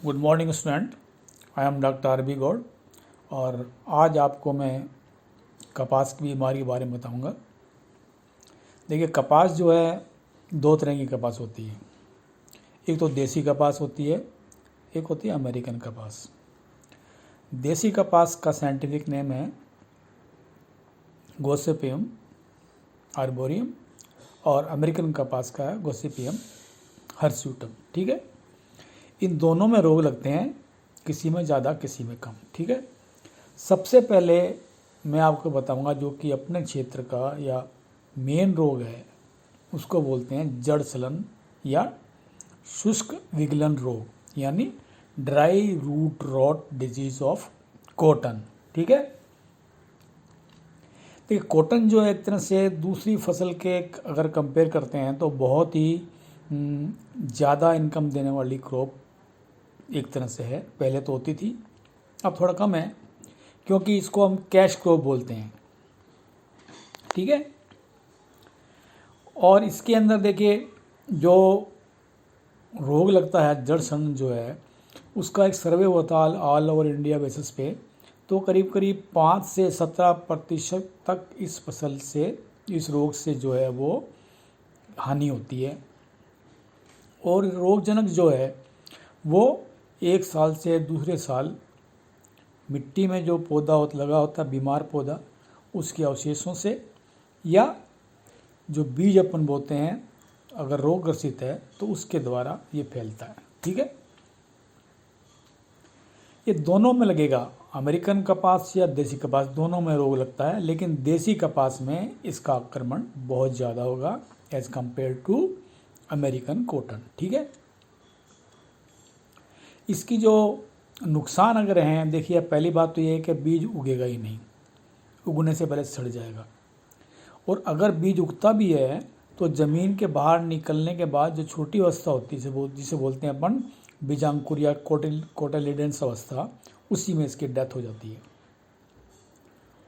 Good morning student, I am doctor R B. Gaur और आज आपको मैं कपास की बीमारी के बारे में बताऊंगा। देखिए, कपास जो है दो तरह की कपास होती है। एक तो देसी कपास होती है, एक होती है अमेरिकन कपास। देसी कपास का साइंटिफिक नेम है गोसिपियम आर्बोरियम और अमेरिकन कपास का है गोसिपियम हिर्सुटम। ठीक है, इन दोनों में रोग लगते हैं, किसी में ज़्यादा किसी में कम। ठीक है, सबसे पहले मैं आपको बताऊंगा जो कि अपने क्षेत्र का या मेन रोग है, उसको बोलते हैं जड़ सलन या शुष्क विगलन रोग, यानी dry root rot disease of cotton. ठीक है, देखिए कॉटन जो है एक तरह से दूसरी फसल के अगर कंपेयर करते हैं तो बहुत ही ज़्यादा इनकम देने वाली क्रॉप एक तरह से है। पहले तो होती थी, अब थोड़ा कम है क्योंकि इसको हम कैश क्रॉप बोलते हैं। ठीक है, और इसके अंदर देखिए जो रोग लगता है जड़ सलन जो है, उसका एक सर्वे होता है ऑल ओवर इंडिया बेसिस पे, तो करीब करीब 5 से 17% तक इस फसल से, इस रोग से जो है वो हानि होती है। और रोगजनक जो है वो एक साल से दूसरे साल मिट्टी में जो पौधा लगा होता है, बीमार पौधा, उसके अवशेषों से या जो बीज अपन बोते हैं, अगर रोग ग्रसित है तो उसके द्वारा ये फैलता है। ठीक है, ये दोनों में लगेगा, अमेरिकन कपास या देसी कपास, दोनों में रोग लगता है, लेकिन देसी कपास में इसका आक्रमण बहुत ज़्यादा होगा as compare to American cotton. ठीक है, इसकी जो नुकसान अगर हैं, देखिए पहली बात तो ये है कि बीज उगेगा ही नहीं, उगने से पहले सड़ जाएगा। और अगर बीज उगता भी है तो ज़मीन के बाहर निकलने के बाद जो छोटी अवस्था होती है जिसे बोलते हैं अपन बीजांकुर या कोटिलिडेंस अवस्था, उसी में इसकी डेथ हो जाती है।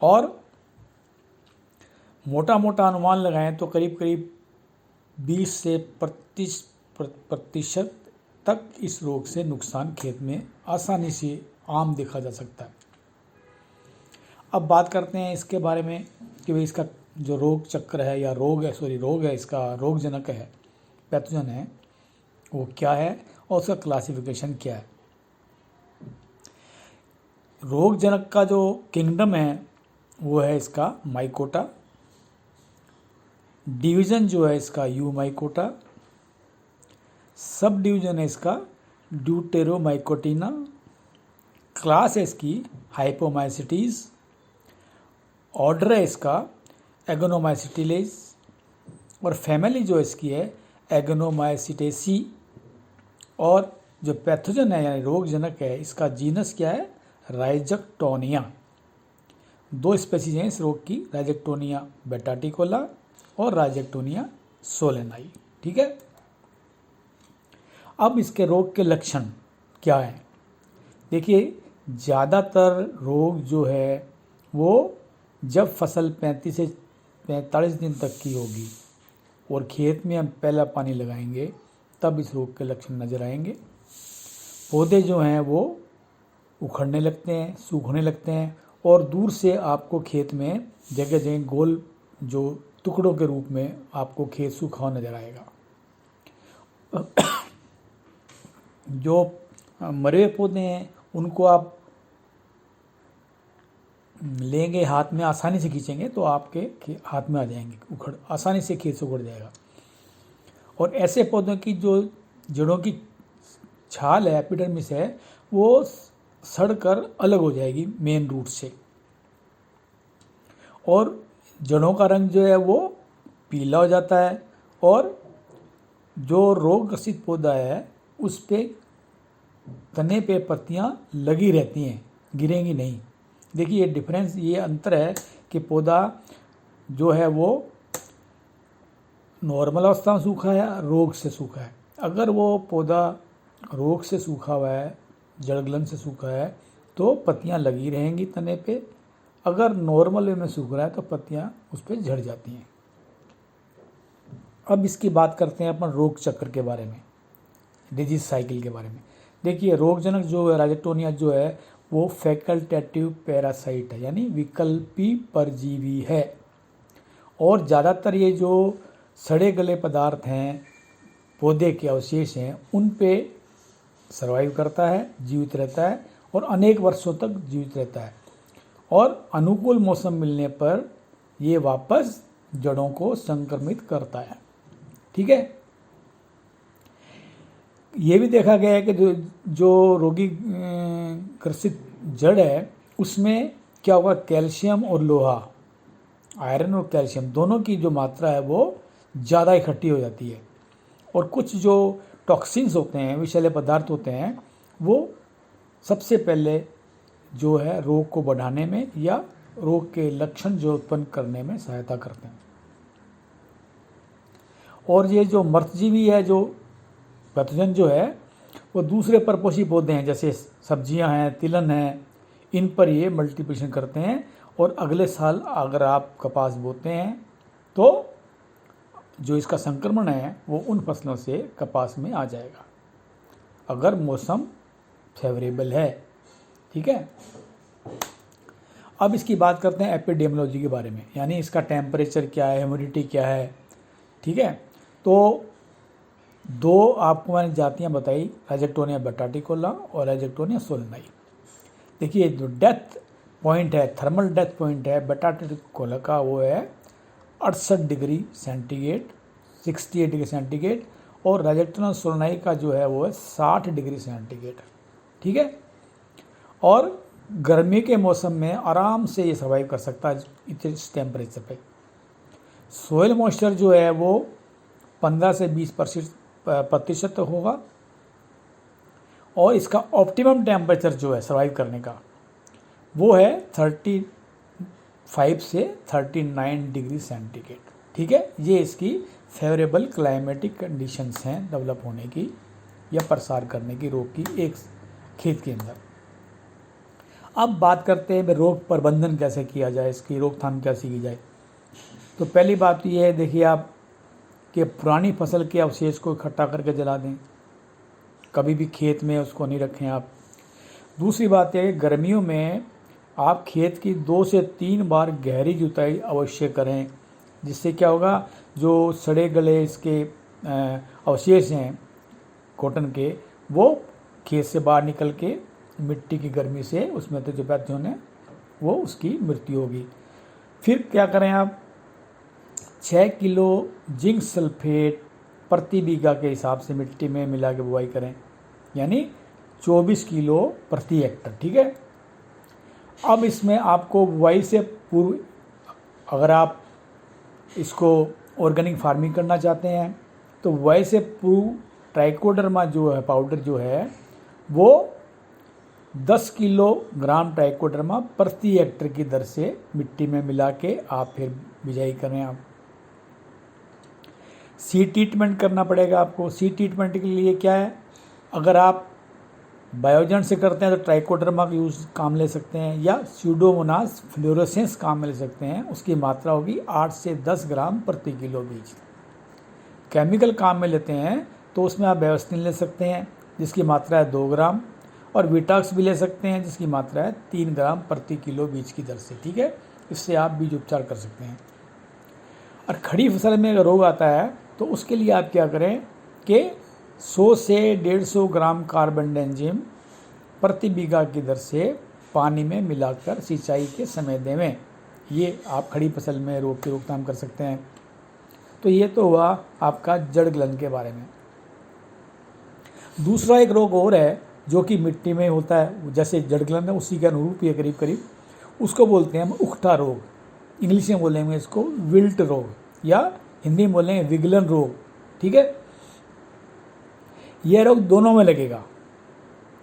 और मोटा मोटा अनुमान लगाएं तो करीब करीब 20 से 25% तक इस रोग से नुकसान खेत में आसानी से आम देखा जा सकता है। अब बात करते हैं इसके बारे में कि भाई इसका जो रोग चक्र है या रोग है, इसका रोगजनक है, पैथोजन है, वो क्या है और उसका क्लासिफिकेशन क्या है। रोगजनक का जो किंगडम है वो है इसका माइकोटा, डिवीज़न जो है इसका यूमाइकोटा, सब डिवीज़न है इसका ड्यूटेरोमाइकोटिना, क्लास है इसकी हाइपोमाइसिटीज, ऑर्डर है इसका एगोनोमाइसिटिलेज, और फैमिली जो इसकी है एगोनोमाइसिटेसी। और जो पैथोजन है यानी रोगजनक है, इसका जीनस क्या है, राइजक्टोनिया। 2 स्पेसीज हैं इस रोग की, राइजक्टोनिया बेटाटिकोला और राइजक्टोनिया सोलेनाई। ठीक है, अब इसके रोग के लक्षण क्या हैं। देखिए ज़्यादातर रोग जो है वो जब फसल 35 से 45 दिन तक की होगी और खेत में हम पहला पानी लगाएंगे तब इस रोग के लक्षण नज़र आएंगे। पौधे जो हैं वो उखड़ने लगते हैं, सूखने लगते हैं और दूर से आपको खेत में जगह जगह गोल जो टुकड़ों के रूप में आपको खेत सूखा हुआ नज़र आएगा। जो मरे हुए पौधे हैं उनको आप लेंगे हाथ में, आसानी से खींचेंगे तो आपके हाथ में आ जाएंगे, उखड़ आसानी से खेत से उखड़ जाएगा। और ऐसे पौधों की जो जड़ों की छाल है, एपिडर्मिस है, वो सड़कर अलग हो जाएगी मेन रूट से, और जड़ों का रंग जो है वो पीला हो जाता है, और जो रोग ग्रसित पौधा है उस पे तने पे पत्तियां लगी रहती हैं, गिरेंगी नहीं। देखिए ये डिफरेंस, ये अंतर है कि पौधा जो है वो नॉर्मल अवस्था में सूखा है, रोग से सूखा है। अगर वो पौधा रोग से सूखा हुआ है, जड़गलन से सूखा है, तो पत्तियां लगी रहेंगी तने पे। अगर नॉर्मल वे में सूख रहा है तो पत्तियां उस पर झड़ जाती हैं। अब इसकी बात करते हैं अपन रोग चक्र के बारे में, डिजीज साइकिल के बारे में। देखिए रोगजनक जो है राइजेक्टोनिया जो है वो फैकल्टेटिव पैरासाइट है, यानी विकल्पी परजीवी है। और ज़्यादातर ये जो सड़े गले पदार्थ हैं, पौधे के अवशेष हैं, उन पे सर्वाइव करता है, जीवित रहता है और अनेक वर्षों तक जीवित रहता है। और अनुकूल मौसम मिलने पर ये वापस जड़ों को संक्रमित करता है। ठीक है। ये भी देखा गया है कि जो रोगी ग्रसित जड़ है उसमें क्या होगा, कैल्शियम और लोहा, आयरन और कैल्शियम दोनों की जो मात्रा है वो ज़्यादा इकट्ठी हो जाती है। और कुछ जो टॉक्सिन्स होते हैं, विषैले पदार्थ होते हैं, वो सबसे पहले जो है रोग को बढ़ाने में या रोग के लक्षण जो उत्पन्न करने में सहायता करते हैं। और ये जो मृतजीवी है, जो पैथोजन जो है, वो दूसरे परपोषी पौधे हैं जैसे सब्जियां हैं, तिलहन हैं, इन पर ये मल्टीप्लिकेशन करते हैं। और अगले साल अगर आप कपास बोते हैं तो जो इसका संक्रमण है वो उन फसलों से कपास में आ जाएगा, अगर मौसम फेवरेबल है। ठीक है। अब इसकी बात करते हैं एपिडेमियोलॉजी के बारे में, यानी इसका टेम्परेचर क्या है, ह्यूमिडिटी क्या है। ठीक है। तो दो आपको मैंने जातियां बताई, राइजेक्टोनिया बटाटिकोला और राइजेक्टोनिया सोलनाई। देखिए जो डेथ पॉइंट है, थर्मल डेथ पॉइंट है बटाटिकोला का, वो है 68 डिग्री सेंटीग्रेड, 68 डिग्री सेंटीग्रेड। और राइजेक्टोनिया सोलनाई का जो है वो है 60 डिग्री सेंटीग्रेड। ठीक है। और गर्मी के मौसम में आराम से ये सर्वाइव कर सकता है इस टेम्परेचर पे। सोयल मॉइस्चर जो है वो 15 से 20% होगा। और इसका ऑप्टिमम टेम्परेचर जो है सर्वाइव करने का वो है 35 से 39 डिग्री सेंटीग्रेड। ठीक है। ये इसकी फेवरेबल क्लाइमेटिक कंडीशंस हैं डेवलप होने की या प्रसार करने की रोग की एक खेत के अंदर। अब बात करते हैं रोग प्रबंधन कैसे किया जाए, इसकी रोकथाम कैसे की जाए। तो पहली बात ये है, देखिए आप कि पुरानी फसल के अवशेष को इकट्ठा करके जला दें, कभी भी खेत में उसको नहीं रखें आप। दूसरी बात है, गर्मियों में आप खेत की 2 से 3 बार गहरी जुताई अवश्य करें, जिससे क्या होगा, जो सड़े गले इसके अवशेष हैं कॉटन के, वो खेत से बाहर निकल के मिट्टी की गर्मी से उसमें तो जो पैथोजन है वो उसकी मृत्यु होगी। फिर क्या करें आप, 6 किलो जिंक सल्फेट प्रति बीघा के हिसाब से मिट्टी में मिला के बुआई करें, यानी 24 किलो प्रति हेक्टर। ठीक है। अब इसमें आपको बुआई से पूर्व, अगर आप इसको ऑर्गेनिक फार्मिंग करना चाहते हैं तो बुआई से पूर्व ट्राइकोडर्मा जो है पाउडर जो है वो 10 किलोग्राम ट्राइकोडर्मा प्रति हेक्टर की दर से मिट्टी में मिला के आप फिर बिजाई करें। आप सीड ट्रीटमेंट करना पड़ेगा आपको। सीड ट्रीटमेंट के लिए क्या है, अगर आप बायोजेंट से करते हैं तो ट्राइकोडर्मा का यूज़ काम ले सकते हैं, या स्यूडोमोनास फ्लोरोसेंस काम में ले सकते हैं। उसकी मात्रा होगी 8 से 10 ग्राम प्रति किलो बीज। केमिकल काम में लेते हैं तो उसमें आप बेवस्टिन ले सकते हैं जिसकी मात्रा है 2 ग्राम, और विटाक्स भी ले सकते हैं जिसकी मात्रा है 3 ग्राम प्रति किलो बीज की दर से। ठीक है। इससे आप बीज उपचार कर सकते हैं। और खड़ी फसल में अगर रोग आता है तो उसके लिए आप क्या करें कि 100 से 150 ग्राम कार्बेंडेजिम प्रति बीघा की दर से पानी में मिलाकर सिंचाई के समय देवें। ये आप खड़ी फसल में रोग की रोकथाम कर सकते हैं। तो ये तो हुआ आपका जड़ गलन के बारे में। दूसरा एक रोग और है जो कि मिट्टी में होता है, जैसे जड़ गलन है उसी के अनुरूप ये करीब करीब, उसको बोलते हैं हम उकठा रोग। इंग्लिश में बोलेंगे इसको विल्ट रोग, या हिंदी में बोलेंगे विगलन रोग। ठीक है। यह रोग दोनों में लगेगा,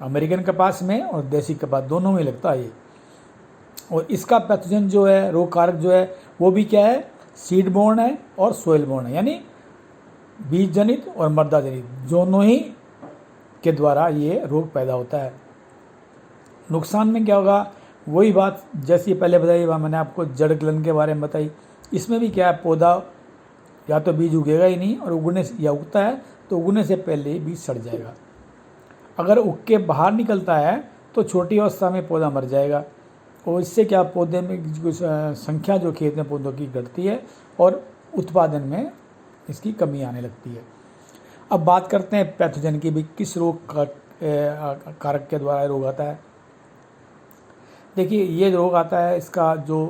अमेरिकन कपास में और देसी कपास दोनों में लगता है ये। और इसका पैथोजन जो है, रोग कारक जो है, वो भी क्या है, सीड बोर्न है और सोइल बोर्न है, यानी बीज जनित और मृदा जनित दोनों ही के द्वारा ये रोग पैदा होता है। नुकसान में क्या होगा, वही बात जैसी पहले बताई, मैंने आपको जड़ गलन के बारे में बताई। इसमें भी क्या है, पौधा या तो बीज उगेगा ही नहीं, और उगने या उगता है तो उगने से पहले ही बीज सड़ जाएगा। अगर उग के बाहर निकलता है तो छोटी अवस्था में पौधा मर जाएगा और इससे क्या पौधे में संख्या जो खेत में पौधों की घटती है और उत्पादन में इसकी कमी आने लगती है। अब बात करते हैं पैथोजन की भी, किस रोग का कारक के द्वारा रोग आता है। देखिए ये रोग आता है, इसका जो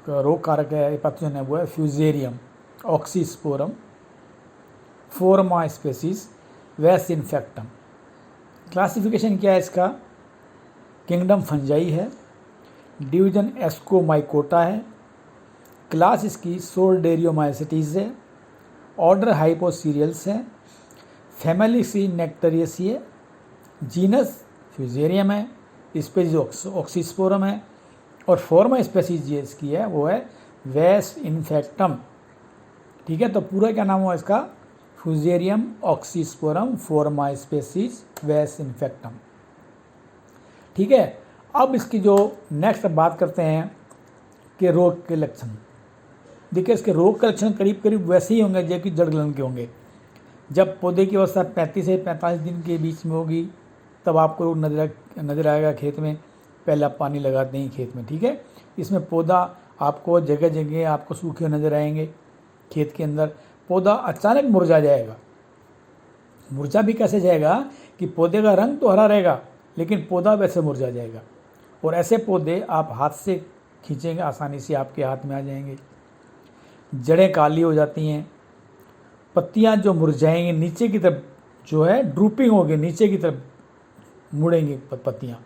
रोग कारक है पैथोजन है वो है फ्यूजेरियम ऑक्सीस्पोरम फोरमा स्पेसीज वेस इन्फेक्टम। क्लासिफिकेशन क्या है इसका, किंगडम फंजाई है, डिवीजन एस्कोमाइकोटा है, क्लास इसकी सोल्डेरियोमाइसिटीज है, ऑर्डर हाइपोसीरियल्स है, फैमिली सी नेक्टरियसी है, जीनस फ्यूजेरियम है, स्पेसीज ऑक्सीस्पोरम है और फॉर्मा स्पेसीज ये इसकी है वो है वेस इन्फेक्टम। ठीक है, तो पूरा क्या नाम हुआ इसका, फ्यूजेरियम ऑक्सीस्पोरम फॉर्मा स्पेसीज वेस इन्फेक्टम। ठीक है, अब इसकी जो नेक्स्ट बात करते हैं कि रोग के लक्षण। देखिए इसके रोग के लक्षण करीब करीब वैसे ही होंगे जो कि जड़ गलन के होंगे। जब पौधे की अवस्था 35 से 45 दिन के बीच में होगी तब आपको रोग नजर आएगा खेत में, पहला पानी लगाते ही खेत में। ठीक है, इसमें पौधा आपको जगह जगह आपको सूखे नजर आएंगे, खेत के अंदर पौधा अचानक मुरझा जाएगा। मुरझा भी कैसे जाएगा कि पौधे का रंग तो हरा रहेगा लेकिन पौधा वैसे मुरझा जाएगा और ऐसे पौधे आप हाथ से खींचेंगे आसानी से आपके हाथ में आ जाएंगे। जड़ें काली हो जाती हैं, पत्तियां जो मुरझाएंगी नीचे की तरफ जो है ड्रूपिंग होगी, नीचे की तरफ मुड़ेंगी पत्तियां।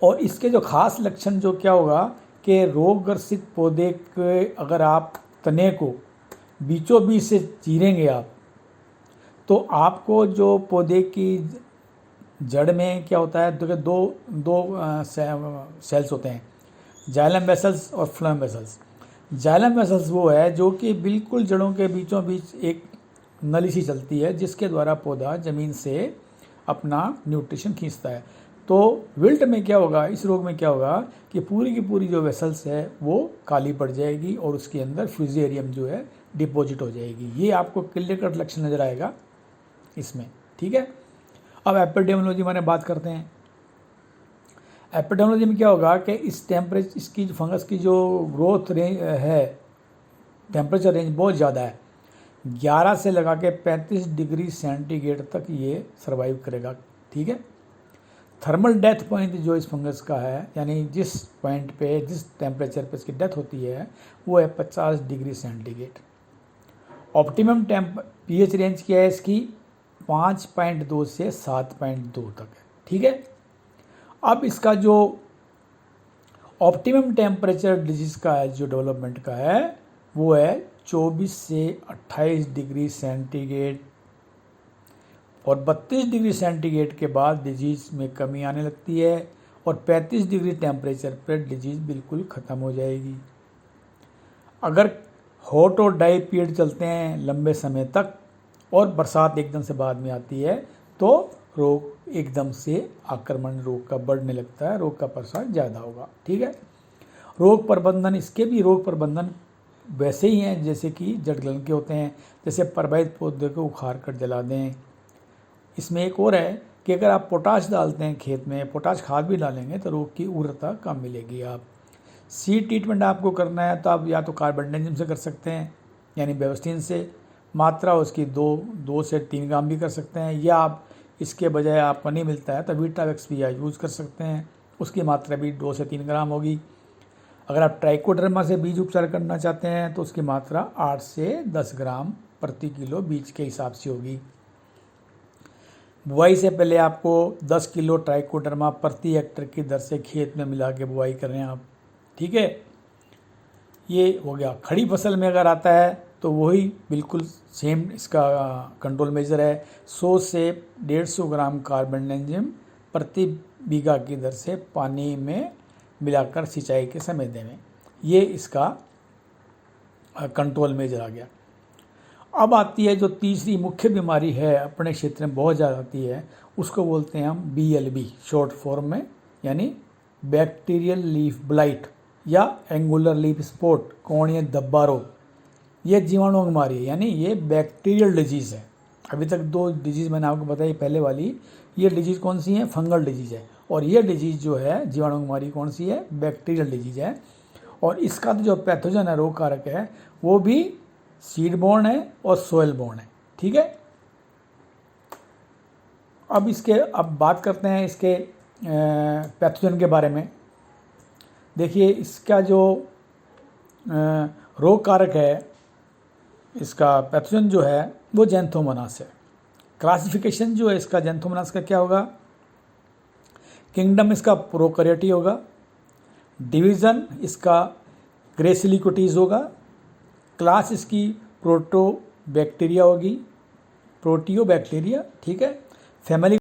और इसके जो खास लक्षण जो क्या होगा कि रोग ग्रसित पौधे के अगर आप तने को बीचों बीच से चीरेंगे आप तो आपको जो पौधे की जड़ में क्या होता है, देखिए दो सेल्स होते हैं, जाइलम वेसल्स और फ्लोएम वेसल्स। जाइलम वेसल्स वो है जो कि बिल्कुल जड़ों के बीचों बीच एक नली सी चलती है जिसके द्वारा पौधा ज़मीन से अपना न्यूट्रिशन खींचता है। तो विल्ट में क्या होगा, इस रोग में क्या होगा कि पूरी की पूरी जो वेसल्स है वो काली पड़ जाएगी और उसके अंदर फ्यूजेरियम जो है डिपॉजिट हो जाएगी। ये आपको क्लियर कट लक्षण नज़र आएगा इसमें। ठीक है, अब एपिडेमियोलॉजी में बात करते हैं। एपिडेमियोलॉजी में क्या होगा कि इस टेम्परेचर इसकी जो फंगस की जो ग्रोथ रेंज है, टेम्परेचर रेंज बहुत ज़्यादा है, 11 से लगा के 35 डिग्री सेंटीग्रेड तक ये सर्वाइव करेगा। ठीक है, थर्मल डेथ पॉइंट जो इस फंगस का है, यानी जिस पॉइंट पे जिस टेम्परेचर पे इसकी डेथ होती है वो है 50 degree centigrade. Optimum pH range क्या है इसकी, 5.2 से 7.2 तक है। ठीक है, अब इसका जो ऑप्टिमम टेम्परेचर डिजीज का है जो डेवलपमेंट का है वो है 24 से 28 डिग्री सेंटीग्रेड और 32 डिग्री सेंटीग्रेड के बाद डिजीज में कमी आने लगती है और 35 डिग्री टेम्परेचर पर डिजीज बिल्कुल ख़त्म हो जाएगी। अगर हॉट और ड्राई पीरियड चलते हैं लंबे समय तक और बरसात एकदम से बाद में आती है तो रोग एकदम से आक्रमण रोग का बढ़ने लगता है, रोग का प्रसार ज़्यादा होगा। ठीक है, रोग प्रबंधन, इसके भी रोग प्रबंधन वैसे ही हैं जैसे कि जड़ गलन के होते हैं, जैसे प्रभावित पौधे को उखाड़ कर जला दें। इसमें एक और है कि अगर आप पोटाश डालते हैं खेत में, पोटाश खाद भी डालेंगे तो रोग की उग्रता कम मिलेगी। आप सीड ट्रीटमेंट आपको करना है तो आप या तो कार्बेंडाजिम से कर सकते हैं यानी बेवस्टीन से, मात्रा उसकी 2 से 3 ग्राम भी कर सकते हैं, या आप इसके बजाय आपको नहीं मिलता है तो वीटावेक्स भी यूज़ कर सकते हैं, उसकी मात्रा भी 2 से 3 ग्राम होगी। अगर आप ट्राइकोडर्मा से बीज उपचार करना चाहते हैं तो उसकी मात्रा 8 से 10 ग्राम प्रति किलो बीज के हिसाब से होगी। बुआई से पहले आपको 10 किलो ट्राइकोडर्मा प्रति हेक्टर की दर से खेत में मिला के बुआई करें आप। ठीक है, ये हो गया। खड़ी फसल में अगर आता है तो वही बिल्कुल सेम इसका कंट्रोल मेजर है, 100 से 150 ग्राम कार्बेंडाजिम प्रति बीघा की दर से पानी में मिलाकर सिंचाई के समय दें। ये इसका कंट्रोल मेजर आ गया। अब आती है जो तीसरी मुख्य बीमारी है, अपने क्षेत्र में बहुत ज़्यादा आती है, उसको बोलते हैं हम BLB शॉर्ट फॉर्म में, यानी बैक्टीरियल लीफ ब्लाइट या एंगुलर लीफ स्पॉट, कोणीय धब्बा रोग। ये जीवाणु बीमारी है यानी ये बैक्टीरियल डिजीज़ है। अभी तक 2 डिजीज़ मैंने आपको बताई, पहले वाली ये डिजीज़ कौन सी है, फंगल डिजीज़ है, और ये डिजीज़ जो है जीवाणु बीमारी कौन सी है, बैक्टीरियल डिजीज़ है। और इसका जो पैथोजन है, रोग कारक है, वो भी सीड बोर्न है और सोयल बोर्न है। ठीक है, अब बात करते हैं इसके पैथोजन के बारे में। देखिए इसका जो रोग कारक है, इसका पैथोजन जो है वो ज़ैंथोमोनास है। क्लासिफिकेशन जो है इसका ज़ैंथोमोनास का क्या होगा, किंगडम इसका प्रोकैरियोटी होगा, डिवीज़न इसका ग्रेसिलिकोटीज होगा, क्लास इसकी प्रोटोबैक्टीरिया होगी, प्रोटियोबैक्टीरिया। ठीक है, फैमिली